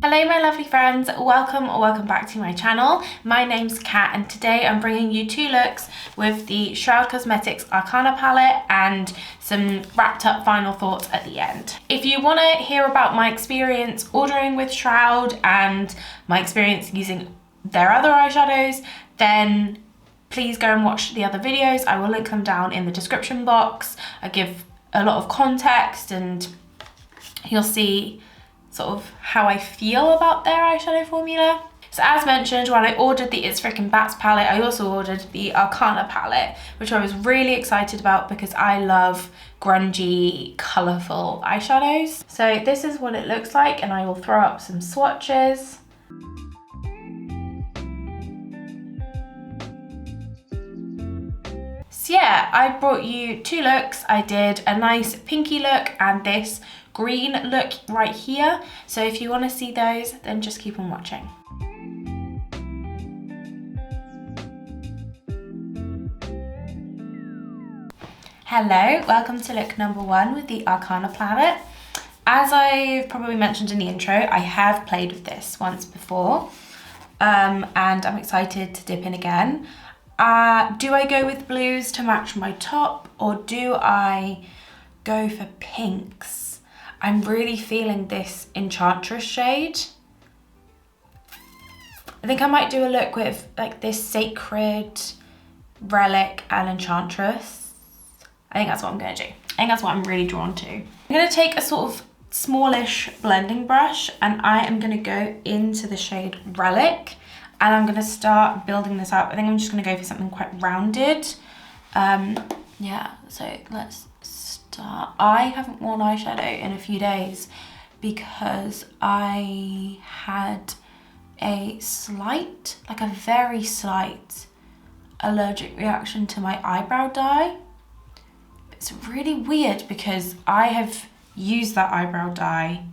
Hello my lovely friends, welcome or welcome back to my channel. My name's Kat and today I'm bringing you two looks with the Shroud Cosmetics Arcana palette and some wrapped up final thoughts at the end. If you want to hear about my experience ordering with Shroud and my experience using their other eyeshadows, then please go and watch the other videos. I will link them down in the description box. I give a lot of context and you'll see sort of how I feel about their eyeshadow formula. So as mentioned, when I ordered the It's Frickin' Bats palette, I also ordered the Arcana palette, which I was really excited about because I love grungy, colourful eyeshadows. So this is what it looks like, and I will throw up some swatches. So yeah, I brought you two looks. I did a nice pinky look and this green look right here. So if you want to see those, then just keep on watching. Hello, welcome to look number one with the Arcana palette. As I've probably mentioned in the intro, I have played with this once before, and I'm excited to dip in again. Do I go with blues to match my top, or do I go for pinks? I'm really feeling this Enchantress shade. I think I might do a look with like this Sacred, Relic and Enchantress. I think that's what I'm going to do. I think that's what I'm really drawn to. I'm going to take a sort of smallish blending brush and I am going to go into the shade Relic. And I'm going to start building this up. I think I'm just going to go for something quite rounded. Yeah, so let's start. I haven't worn eyeshadow in a few days because I had a slight, like a very slight allergic reaction to my eyebrow dye. It's really weird because I have used that eyebrow dye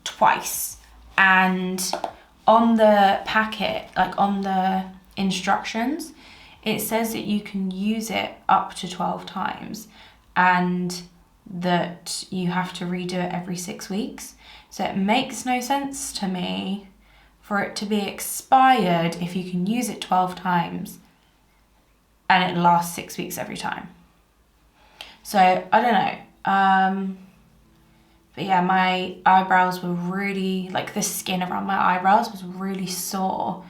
twice, and on the packet, like on the instructions, it says that you can use it up to 12 times and that you have to redo it every 6 weeks. So it makes no sense to me for it to be expired if you can use it 12 times and it lasts 6 weeks every time. So I don't know. But yeah, my eyebrows were really, like the skin around my eyebrows was really sore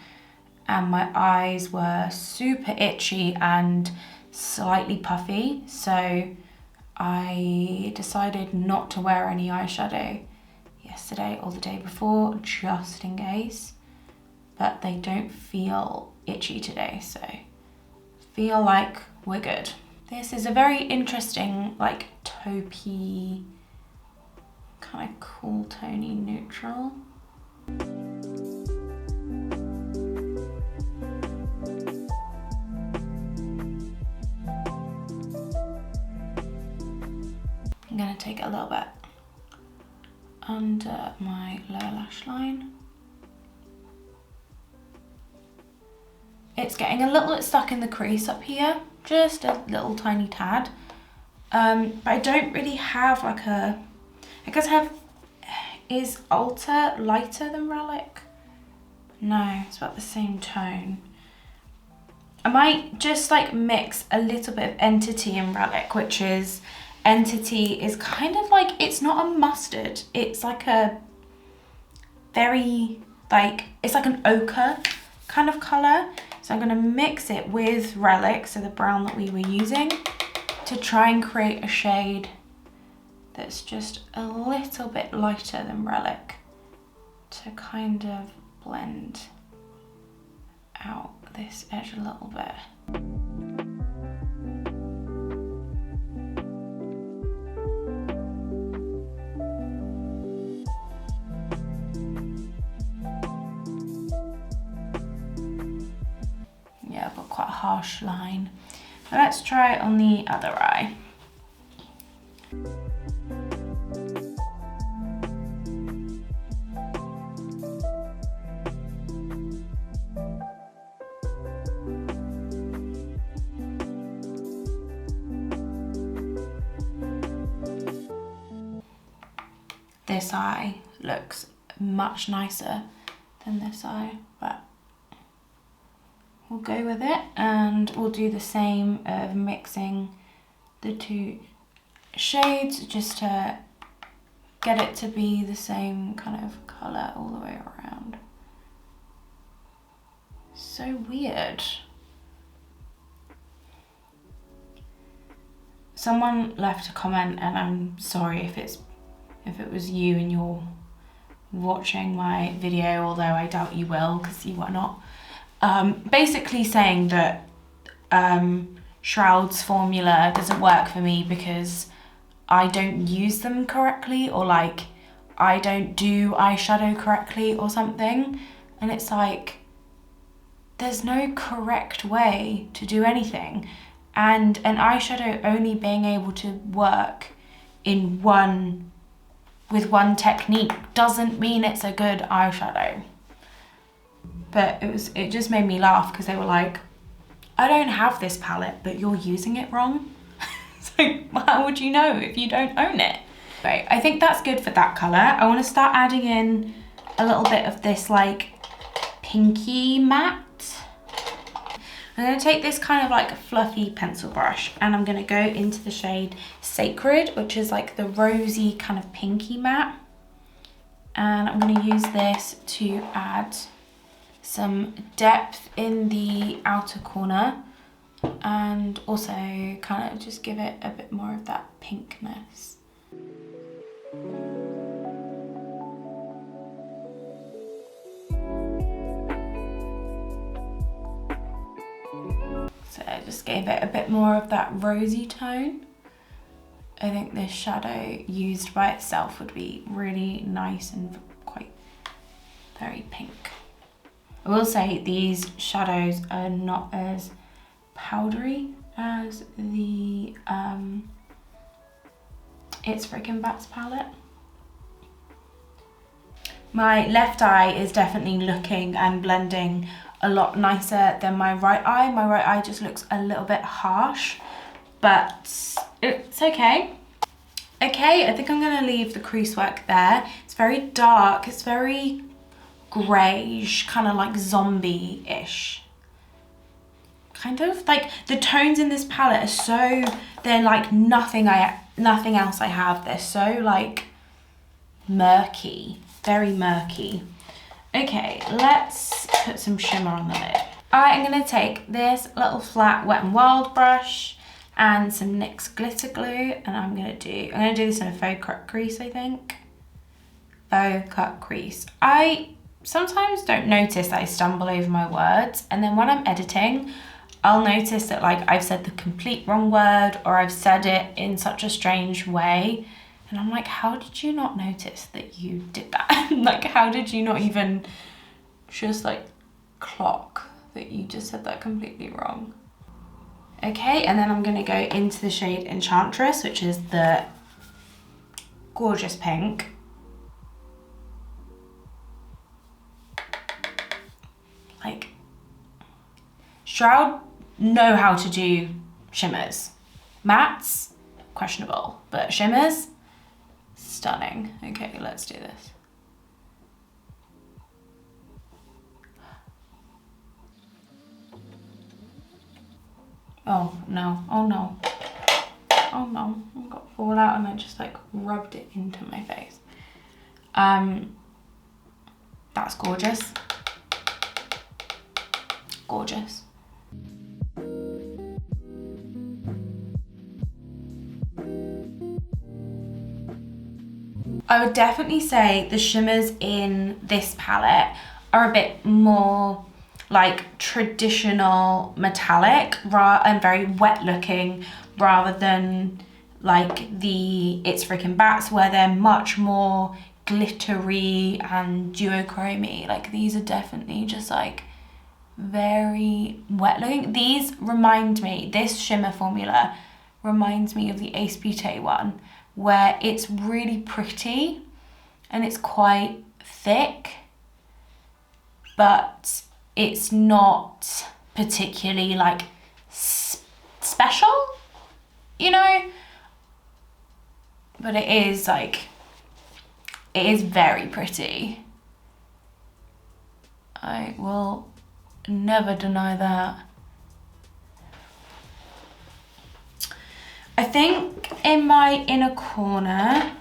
and my eyes were super itchy and slightly puffy. So I decided not to wear any eyeshadow yesterday or the day before, just in case. But they don't feel itchy today, so feel like we're good. This is a very interesting, like taupey, kind of cool tony neutral. I'm gonna take a little bit under my lower lash line. It's getting a little bit stuck in the crease up here, just a little tiny tad. But I don't really have like a, I guess I have, is Ulta lighter than Relic? No, it's about the same tone. I might just like mix a little bit of Entity and Relic, which is, Entity is kind of like, it's not a mustard, it's like a very, like, it's like an ochre kind of colour. So I'm gonna mix it with Relic, so the brown that we were using, to try and create a shade that's just a little bit lighter than Relic to kind of blend out this edge a little bit. Yeah, I've got quite a harsh line. Now let's try it on the other eye. This eye looks much nicer than this eye, but we'll go with it. And we'll do the same of mixing the two shades just to get it to be the same kind of colour all the way around. So weird. Someone left a comment, and I'm sorry if it was you and you're watching my video, although I doubt you will because you are not. Basically saying that Shroud's formula doesn't work for me because I don't use them correctly, or like I don't do eyeshadow correctly or something. And it's like, there's no correct way to do anything. And an eyeshadow only being able to work in with one technique doesn't mean it's a good eyeshadow. But it just made me laugh because they were like, I don't have this palette, but you're using it wrong. So how would you know if you don't own it? Right, I think that's good for that colour. I want to start adding in a little bit of this like pinky matte. I'm going to take this kind of like fluffy pencil brush, and I'm going to go into the shade Sacred, which is like the rosy kind of pinky matte. And I'm going to use this to add some depth in the outer corner, and also kind of just give it a bit more of that pinkness. So I just gave it a bit more of that rosy tone. I think this shadow used by itself would be really nice and quite very pink. I will say these shadows are not as powdery as the It's Freaking Bats palette. My left eye is definitely looking and blending a lot nicer than my right eye. My right eye just looks a little bit harsh, but it's okay. Okay, I think I'm gonna leave the crease work there. It's very dark, it's very greyish, kind of like zombie-ish. Kind of, like the tones in this palette are so, they're like nothing else I have. They're so like murky, very murky. Okay, let's put some shimmer on the lid. I'm gonna take this little flat Wet n Wild brush and some NYX glitter glue, and I'm gonna do this in a faux cut crease, I think. Faux cut crease. I sometimes don't notice that I stumble over my words, and then when I'm editing, I'll notice that like I've said the complete wrong word, or I've said it in such a strange way. And I'm like, how did you not notice that you did that? Like, how did you not even just like clock that you just said that completely wrong? Okay, and then I'm gonna go into the shade Enchantress, which is the gorgeous pink. Like, Shroud know how to do shimmers. Mattes, questionable, but shimmers, stunning. Okay, let's do this. Oh no, oh no. Oh no, I got fallout and I just like rubbed it into my face. That's gorgeous. Gorgeous. I would definitely say the shimmers in this palette are a bit more like traditional metallic and very wet looking, rather than like the It's Freaking Bats, where they're much more glittery and duochromy. Like these are definitely just like very wet looking. These remind me, this shimmer formula reminds me of the Ace Beauté one, where it's really pretty and it's quite thick, but it's not particularly like special, you know? But it is like, it is very pretty. I will never deny that. I think in my inner corner,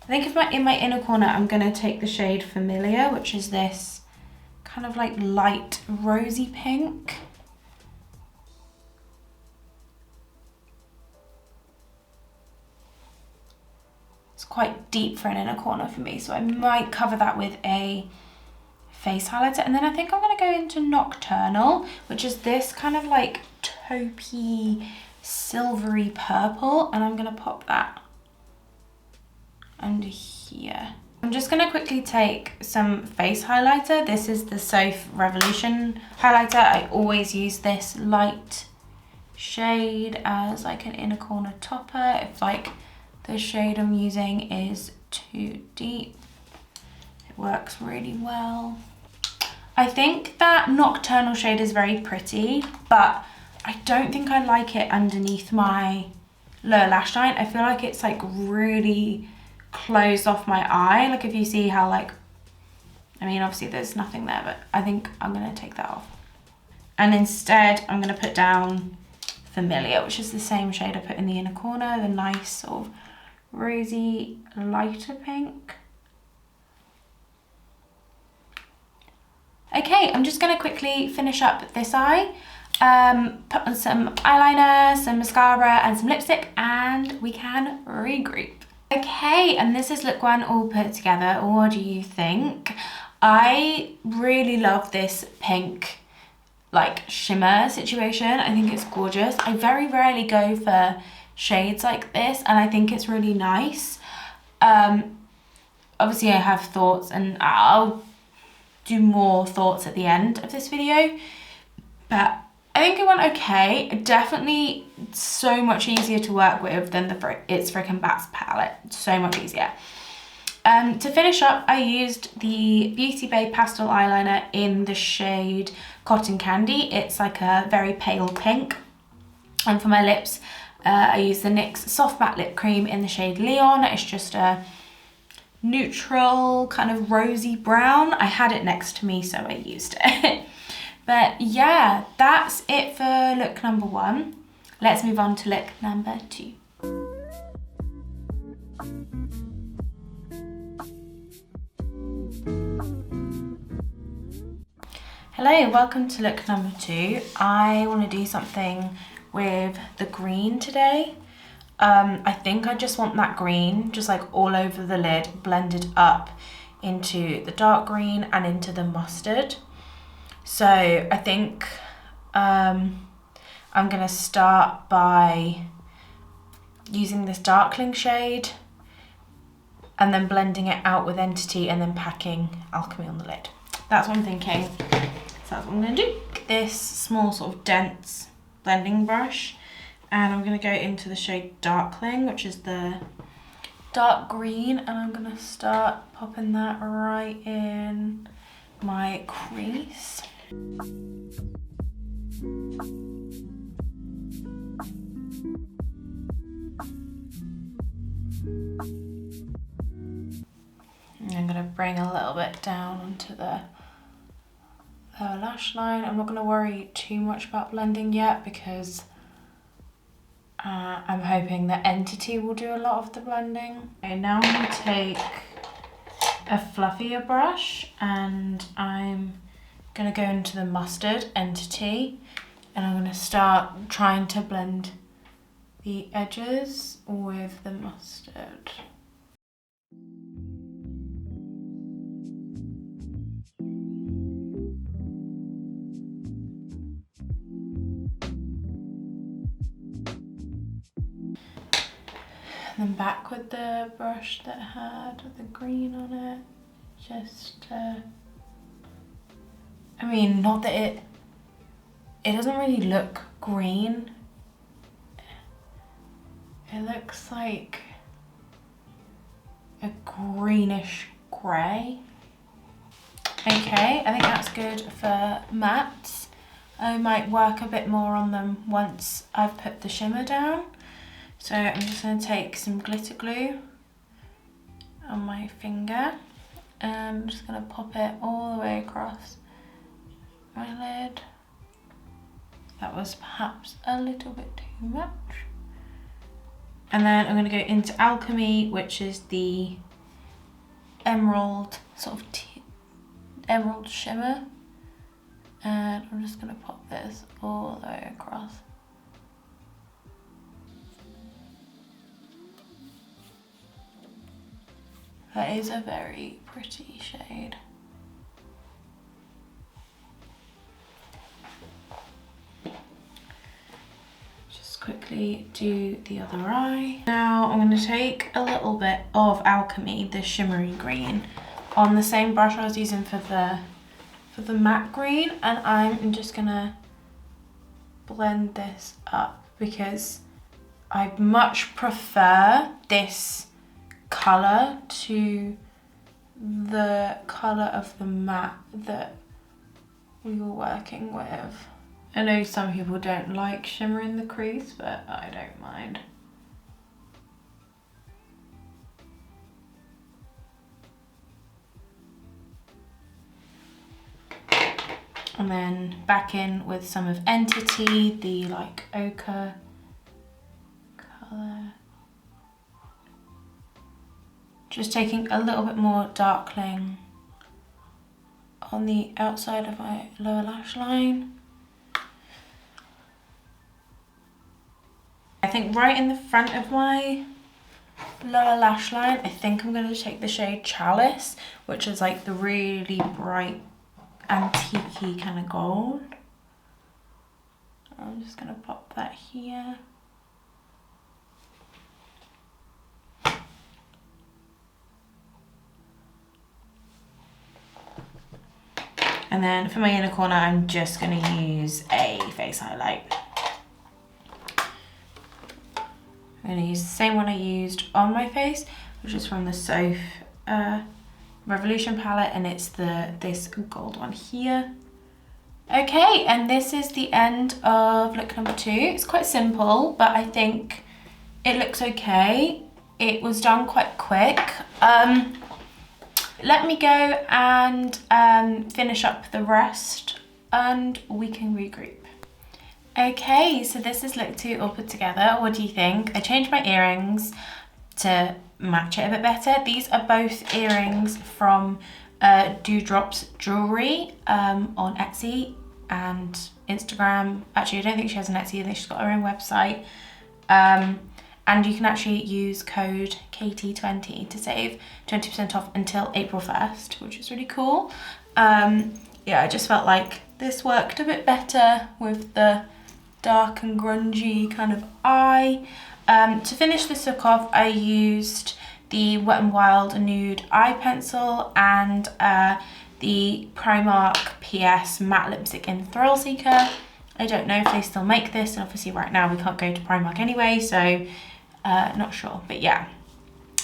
in my inner corner, I'm gonna take the shade Familiar, which is this kind of like light rosy pink. It's quite deep for an inner corner for me, so I might cover that with a face highlighter. And then I think I'm gonna go into Nocturnal, which is this kind of like taupey, silvery purple, and I'm gonna pop that under here. I'm just gonna quickly take some face highlighter. This is the Soph Revolution highlighter. I always use this light shade as like an inner corner topper if like the shade I'm using is too deep. It works really well. I think that Nocturnal shade is very pretty, but I don't think I like it underneath my lower lash line. I feel like it's like really closed off my eye. Like if you see how like, I mean obviously there's nothing there, but I think I'm gonna take that off. And instead I'm gonna put down Familiar, which is the same shade I put in the inner corner, the nice sort of rosy lighter pink. Okay, I'm just gonna quickly finish up this eye. Put on some eyeliner, some mascara and some lipstick, and we can regroup. Okay, and this is look one all put together. What do you think? I really love this pink like shimmer situation. I think it's gorgeous. I very rarely go for shades like this, and I think it's really nice. Obviously I have thoughts, and I'll do more thoughts at the end of this video, but I think it went okay. Definitely so much easier to work with than the It's Frickin' Bats palette. So much easier. To finish up, I used the Beauty Bay pastel eyeliner in the shade Cotton Candy. It's like a very pale pink. And for my lips, I used the NYX Soft Matte Lip Cream in the shade Leon. It's just a neutral kind of rosy brown. I had it next to me, so I used it. But yeah, that's it for look number one. Let's move on to look number two. Hello, welcome to look number two. I want to do something with the green today. I think I just want that green just like all over the lid, blended up into the dark green and into the mustard. So I think I'm gonna start by using this darkling shade and then blending it out with Entity and then packing Alchemy on the lid. That's what I'm thinking. So that's what I'm gonna do. This small sort of dense blending brush, and I'm gonna go into the shade Darkling, which is the dark green, and I'm gonna start popping that right in my crease. I'm going to bring a little bit down onto the lower lash line. I'm not going to worry too much about blending yet because I'm hoping that Entity will do a lot of the blending. Okay, now I'm going to take a fluffier brush and I'm going to go into the mustard Entity, and I'm going to start trying to blend the edges with the mustard. And then back with the brush that had the green on it, just I mean, not that it doesn't really look green. It looks like a greenish grey. Okay, I think that's good for mattes. I might work a bit more on them once I've put the shimmer down. So I'm just going to take some glitter glue on my finger I'm just gonna pop it all the way across my lid. That was perhaps a little bit too much. And then I'm gonna go into Alchemy, which is the emerald, sort of emerald shimmer. And I'm just gonna pop this all the way across. That is a very pretty shade. Just quickly do the other eye. Now I'm going to take a little bit of Alchemy, the shimmery green, on the same brush I was using for the matte green, and I'm just going to blend this up because I much prefer this colour to the colour of the matte that we were working with. I know some people don't like shimmer in the crease, but I don't mind. And then back in with some of Entity, the like ochre colour. Just taking a little bit more darkling on the outside of my lower lash line. I think right in the front of my lower lash line, I think I'm going to take the shade Chalice, which is like the really bright antique-y kind of gold. I'm just going to pop that here. And then for my inner corner, I'm just going to use a face highlight. I'm going to use the same one I used on my face, which is from the Soph Revolution palette, and it's this gold one here. Okay, and this is the end of look number 2. It's quite simple, but I think it looks okay. It was done quite quick. Let me go and finish up the rest and we can regroup. Okay, so this is look 2 all put together. What do you think? I changed my earrings to match it a bit better. These are both earrings from Dewdrops Jewelry on Etsy and Instagram. Actually, I don't think she has an Etsy. I think she's got her own website. And you can actually use code KT20 to save 20% off until April 1st, which is really cool. Yeah, I just felt like this worked a bit better with the dark and grungy kind of eye. To finish this look off, I used the Wet n Wild Nude Eye Pencil and the Primark PS Matte Lipstick in Thrill Seeker. I don't know if they still make this, and obviously right now we can't go to Primark anyway, so not sure. But yeah,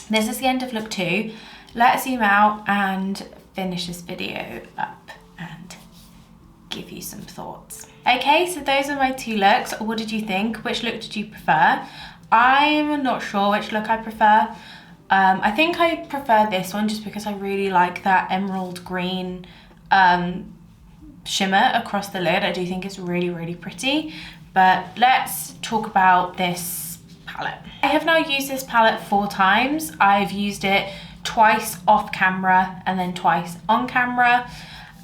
this is the end of look 2. Let's zoom out and finish this video up and give you some thoughts. Okay, so those are my 2 looks. What did you think? Which look did you prefer? I'm not sure which look I prefer. I think I prefer this one just because I really like that emerald green shimmer across the lid. I do think it's really, really pretty. But let's talk about this palette. I have now used this palette 4 times. I've used it twice off camera and then twice on camera.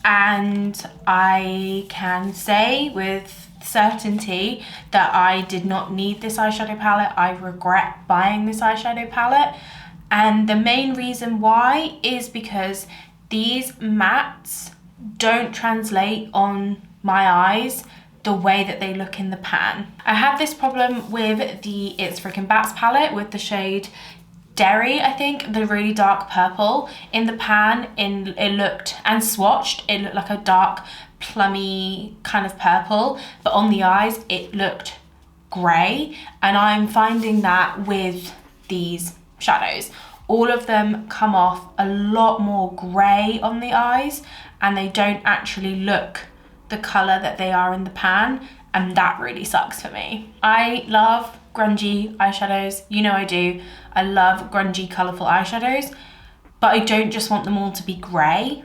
And I can say with certainty that I did not need this eyeshadow palette. I regret buying this eyeshadow palette. And the main reason why is because these mattes don't translate on my eyes the way that they look in the pan. I had this problem with the It's Freaking Bats palette with the shade Derry, I think, the really dark purple. In the pan, it looked, and swatched, it looked like a dark, plummy kind of purple, but on the eyes, it looked grey. And I'm finding that with these shadows. All of them come off a lot more grey on the eyes, and they don't actually look the colour that they are in the pan, and that really sucks for me. I love grungy eyeshadows, you know I do. I love grungy, colourful eyeshadows, but I don't just want them all to be grey.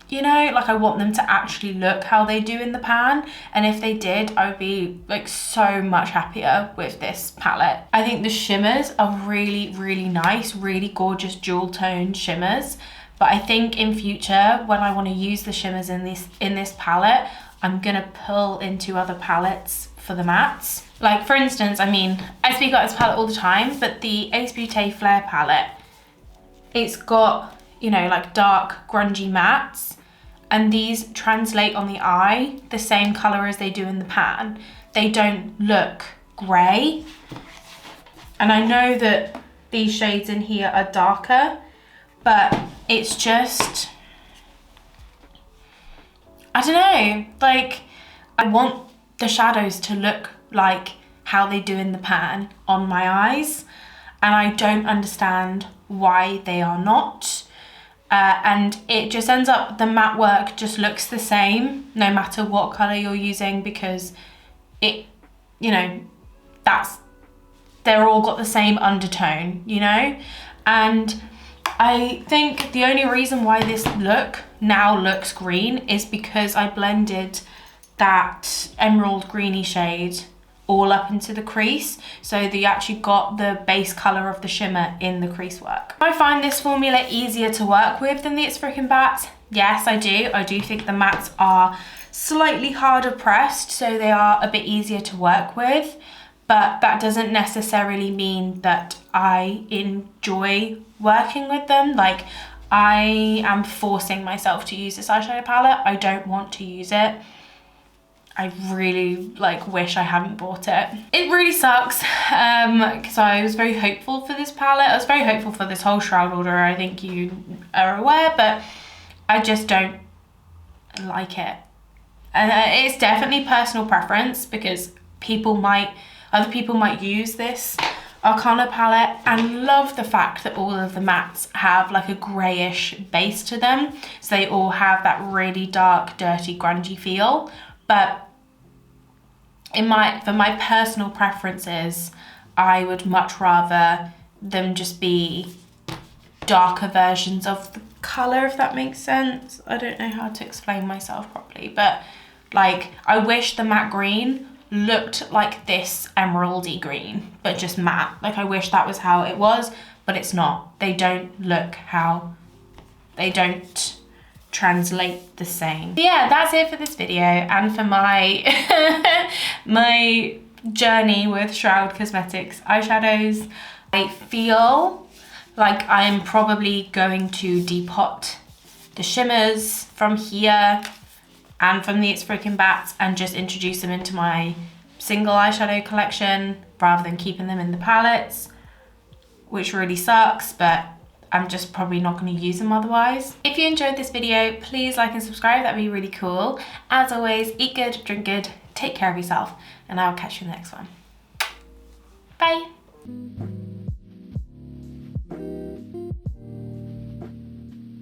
You know, like I want them to actually look how they do in the pan, and if they did, I would be like so much happier with this palette. I think the shimmers are really, really nice, really gorgeous jewel toned shimmers, but I think in future when I want to use the shimmers in this palette, I'm gonna pull into other palettes for the mattes. Like for instance, I mean, I speak about this palette all the time, but the Ace Beauté Flare palette, it's got, you know, like dark grungy mattes, and these translate on the eye the same color as they do in the pan. They don't look grey. And I know that these shades in here are darker, but it's just, I don't know, like I want the shadows to look like how they do in the pan on my eyes, and I don't understand why they are not. And it just ends up, the matte work just looks the same no matter what color you're using, because it, you know, they're all got the same undertone, you know? And I think the only reason why this look now looks green is because I blended that emerald greeny shade all up into the crease, so that you actually got the base color of the shimmer in the crease work. I find this formula easier to work with than the It's Freaking Bats. Yes, I do think the mattes are slightly harder pressed, so they are a bit easier to work with, but that doesn't necessarily mean that I enjoy working with them. Like, I am forcing myself to use this eyeshadow palette. I don't want to use it. I really wish I hadn't bought it. It really sucks, because I was very hopeful for this palette. I was very hopeful for this whole Shroud order, I think you are aware, but I just don't like it. And it's definitely personal preference, because other people might use this Arcana palette and love the fact that all of the mattes have like a greyish base to them. So they all have that really dark, dirty, grungy feel. But for my personal preferences, I would much rather them just be darker versions of the colour, if that makes sense. I don't know how to explain myself properly, but like I wish the matte green looked like this emeraldy green, but just matte. Like I wish that was how it was, but it's not. They don't translate the same. But yeah, that's it for this video and for my my journey with Shroud Cosmetics eyeshadows. I feel like I'm probably going to depot the shimmers from here and from the It's Freaking Bats and just introduce them into my single eyeshadow collection rather than keeping them in the palettes, which really sucks, but I'm just probably not going to use them otherwise. If you enjoyed this video, please like and subscribe, that'd be really cool. As always, eat good, drink good, take care of yourself, and I'll catch you in the next one. Bye.